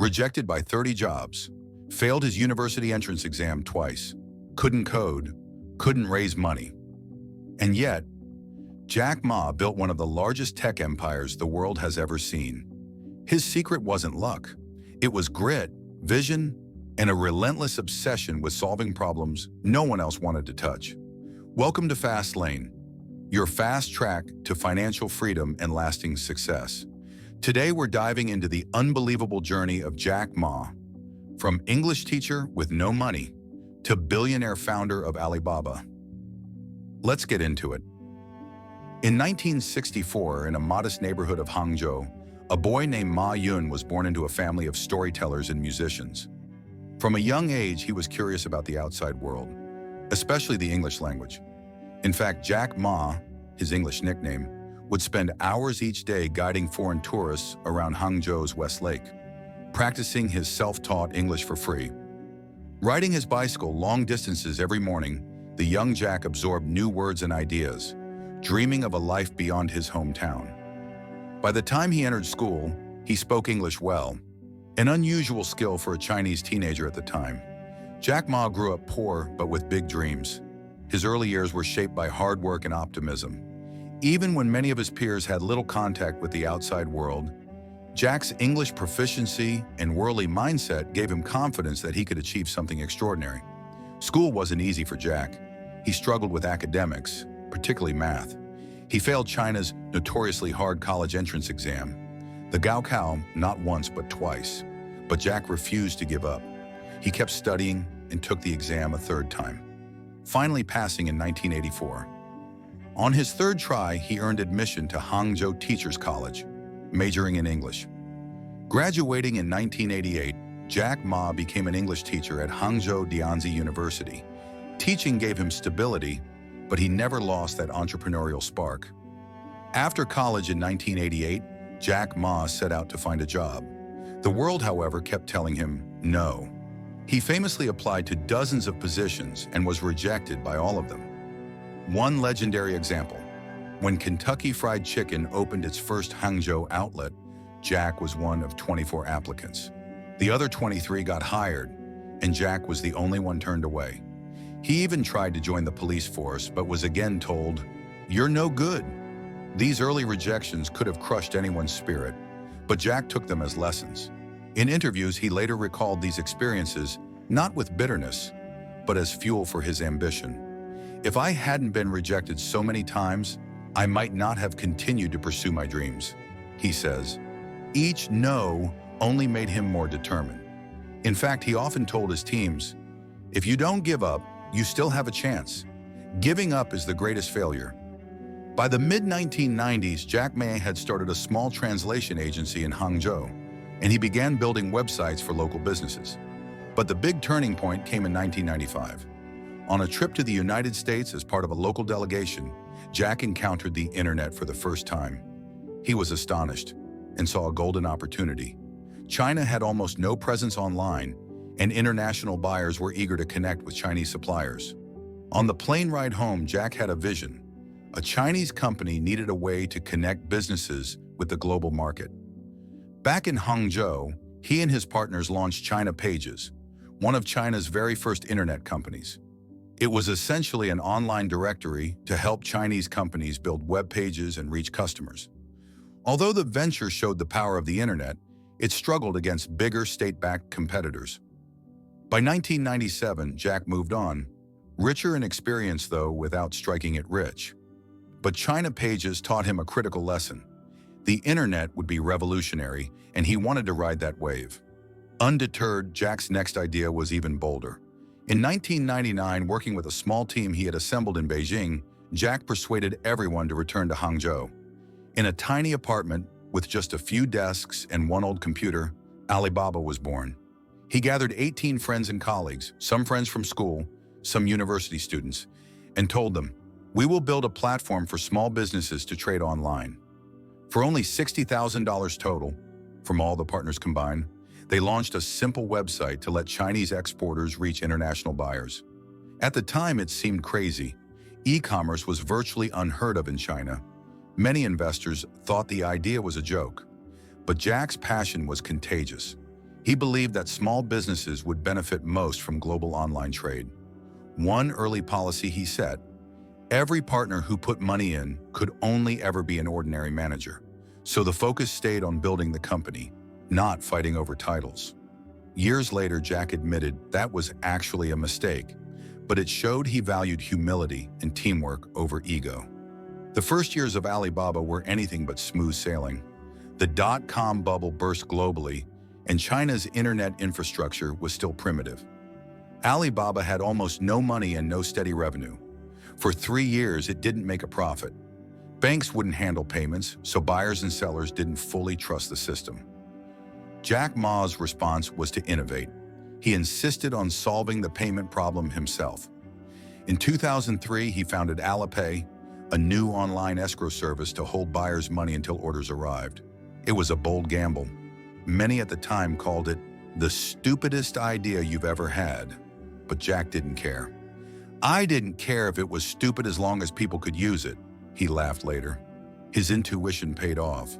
Rejected by 30 jobs, failed his university entrance exam twice, couldn't code, couldn't raise money. And yet, Jack Ma built one of the largest tech empires the world has ever seen. His secret wasn't luck. It was grit, vision, and a relentless obsession with solving problems no one else wanted to touch. Welcome to Fast Lane, your fast track to financial freedom and lasting success. Today we're diving into the unbelievable journey of Jack Ma, from English teacher with no money to billionaire founder of Alibaba. Let's get into it. In 1964, in a modest neighborhood of Hangzhou, a boy named Ma Yun was born into a family of storytellers and musicians. From a young age, he was curious about the outside world, especially the English language. In fact, Jack Ma, his English nickname, would spend hours each day guiding foreign tourists around Hangzhou's West Lake, practicing his self-taught English for free. Riding his bicycle long distances every morning, the young Jack absorbed new words and ideas, dreaming of a life beyond his hometown. By the time he entered school, he spoke English well, an unusual skill for a Chinese teenager at the time. Jack Ma grew up poor but with big dreams. His early years were shaped by hard work and optimism. Even when many of his peers had little contact with the outside world, Jack's English proficiency and worldly mindset gave him confidence that he could achieve something extraordinary. School wasn't easy for Jack. He struggled with academics, particularly math. He failed China's notoriously hard college entrance exam, the Gaokao, not once but twice. But Jack refused to give up. He kept studying and took the exam a third time, finally passing in 1984. On his third try, he earned admission to Hangzhou Teachers College, majoring in English. Graduating in 1988, Jack Ma became an English teacher at Hangzhou Dianzi University. Teaching gave him stability, but he never lost that entrepreneurial spark. After college in 1988, Jack Ma set out to find a job. The world, however, kept telling him no. He famously applied to dozens of positions and was rejected by all of them. One legendary example: when Kentucky Fried Chicken opened its first Hangzhou outlet, Jack was one of 24 applicants. The other 23 got hired, and Jack was the only one turned away. He even tried to join the police force, but was again told, "You're no good." These early rejections could have crushed anyone's spirit, but Jack took them as lessons. In interviews, he later recalled these experiences not with bitterness, but as fuel for his ambition. "If I hadn't been rejected so many times, I might not have continued to pursue my dreams," he says. Each no only made him more determined. In fact, he often told his teams, "If you don't give up, you still have a chance. Giving up is the greatest failure." By the mid-1990s, Jack Ma had started a small translation agency in Hangzhou, and he began building websites for local businesses. But the big turning point came in 1995. On a trip to the United States as part of a local delegation, Jack encountered the internet for the first time. He was astonished and saw a golden opportunity. China had almost no presence online, and international buyers were eager to connect with Chinese suppliers. On the plane ride home, Jack had a vision. A Chinese company needed a way to connect businesses with the global market. Back in Hangzhou, he and his partners launched China Pages, one of China's very first internet companies. It was essentially an online directory to help Chinese companies build web pages and reach customers. Although the venture showed the power of the internet, it struggled against bigger state-backed competitors. By 1997, Jack moved on, richer in experience though, without striking it rich. But China Pages taught him a critical lesson. The internet would be revolutionary, and he wanted to ride that wave. Undeterred, Jack's next idea was even bolder. In 1999, working with a small team he had assembled in Beijing, Jack persuaded everyone to return to Hangzhou. In a tiny apartment with just a few desks and one old computer, Alibaba was born. He gathered 18 friends and colleagues, some friends from school, some university students, and told them, "We will build a platform for small businesses to trade online." For only $60,000 total, from all the partners combined, they launched a simple website to let Chinese exporters reach international buyers. At the time, it seemed crazy. E-commerce was virtually unheard of in China. Many investors thought the idea was a joke. But Jack's passion was contagious. He believed that small businesses would benefit most from global online trade. One early policy he set: every partner who put money in could only ever be an ordinary manager. So the focus stayed on building the company, not fighting over titles. Years later, Jack admitted that was actually a mistake, but it showed he valued humility and teamwork over ego. The first years of Alibaba were anything but smooth sailing. The dot-com bubble burst globally, and China's internet infrastructure was still primitive. Alibaba had almost no money and no steady revenue. For 3 years, it didn't make a profit. Banks wouldn't handle payments, so buyers and sellers didn't fully trust the system. Jack Ma's response was to innovate. He insisted on solving the payment problem himself. In 2003, he founded Alipay, a new online escrow service to hold buyers' money until orders arrived. It was a bold gamble. Many at the time called it the stupidest idea you've ever had, but Jack didn't care. "I didn't care if it was stupid as long as people could use it," he laughed later. His intuition paid off.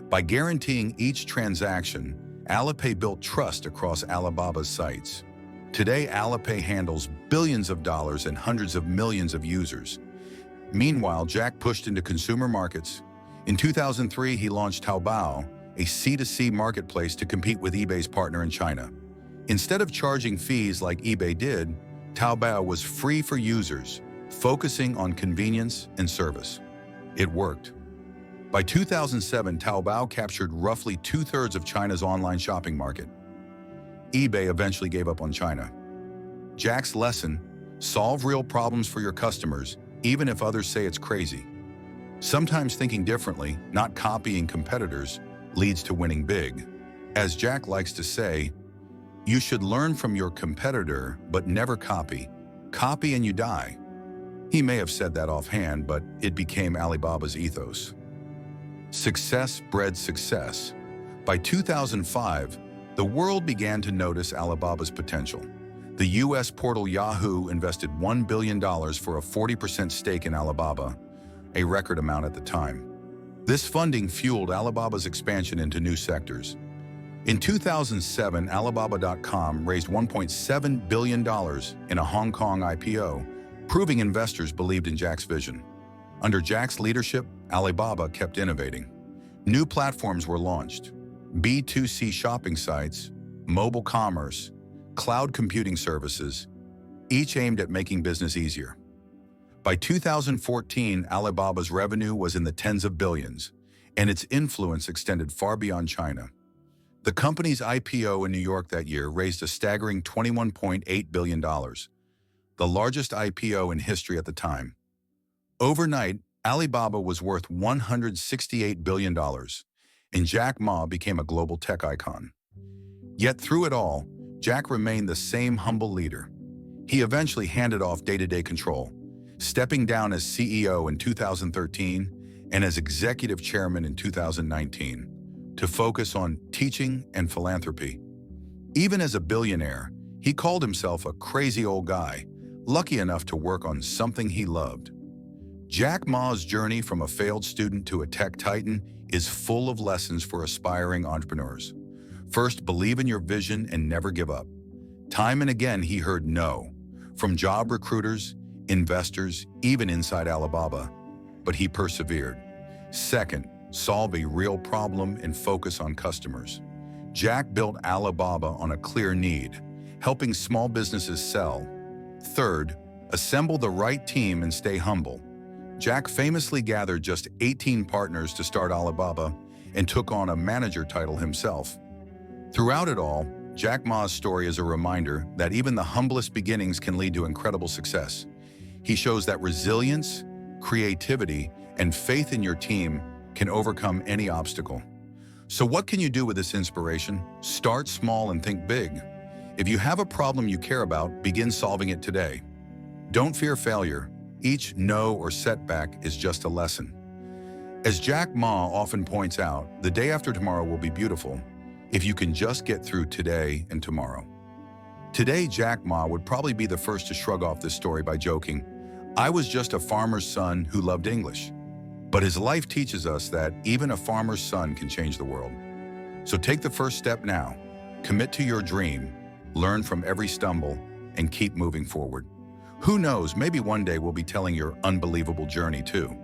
By guaranteeing each transaction, Alipay built trust across Alibaba's sites. Today, Alipay handles billions of dollars and hundreds of millions of users. Meanwhile, Jack pushed into consumer markets. In 2003, he launched Taobao, a C2C marketplace to compete with eBay's partner in China. Instead of charging fees like eBay did, Taobao was free for users, focusing on convenience and service. It worked. By 2007, Taobao captured roughly 2/3 of China's online shopping market. eBay eventually gave up on China. Jack's lesson: solve real problems for your customers, even if others say it's crazy. Sometimes thinking differently, not copying competitors, leads to winning big. As Jack likes to say, you should learn from your competitor, but never copy. Copy and you die. He may have said that offhand, but it became Alibaba's ethos. Success bred success. By 2005, the world began to notice Alibaba's potential. The US portal Yahoo invested $1 billion for a 40% stake in Alibaba, a record amount at the time. This funding fueled Alibaba's expansion into new sectors. In 2007, Alibaba.com raised $1.7 billion in a Hong Kong IPO, proving investors believed in Jack's vision. Under Jack's leadership, Alibaba kept innovating. New platforms were launched: B2C shopping sites, mobile commerce, cloud computing services, each aimed at making business easier. By 2014, Alibaba's revenue was in the tens of billions, and its influence extended far beyond China. The company's IPO in New York that year raised a staggering $21.8 billion, the largest IPO in history at the time. Overnight, Alibaba was worth $168 billion, and Jack Ma became a global tech icon. Yet through it all, Jack remained the same humble leader. He eventually handed off day-to-day control, stepping down as CEO in 2013 and as executive chairman in 2019, to focus on teaching and philanthropy. Even as a billionaire, he called himself a crazy old guy, lucky enough to work on something he loved. Jack Ma's journey from a failed student to a tech titan is full of lessons for aspiring entrepreneurs. First, believe in your vision and never give up. Time and again, he heard no from job recruiters, investors, even inside Alibaba, but he persevered. Second, solve a real problem and focus on customers. Jack built Alibaba on a clear need, helping small businesses sell. Third, assemble the right team and stay humble. Jack famously gathered just 18 partners to start Alibaba and took on a manager title himself. Throughout it all, Jack Ma's story is a reminder that even the humblest beginnings can lead to incredible success. He shows that resilience, creativity, and faith in your team can overcome any obstacle. So what can you do with this inspiration? Start small and think big. If you have a problem you care about, begin solving it today. Don't fear failure. Each no or setback is just a lesson. As Jack Ma often points out, the day after tomorrow will be beautiful if you can just get through today and tomorrow. Today, Jack Ma would probably be the first to shrug off this story by joking, "I was just a farmer's son who loved English." But his life teaches us that even a farmer's son can change the world. So take the first step now. Commit to your dream, learn from every stumble, and keep moving forward. Who knows, maybe one day we'll be telling your unbelievable journey too.